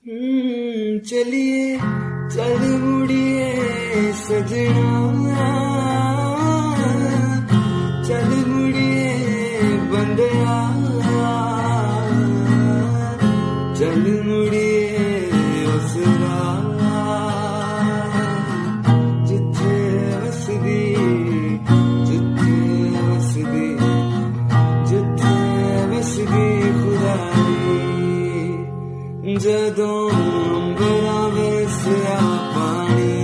चलिए चल मुड़िए सजना, चल मुड़िए बंदया, चल मुड़िए उस राह जिथे वसदी, जिथे वसदी, जिथे वसदी खुदाई। जदों अंबरां वरसिया पानी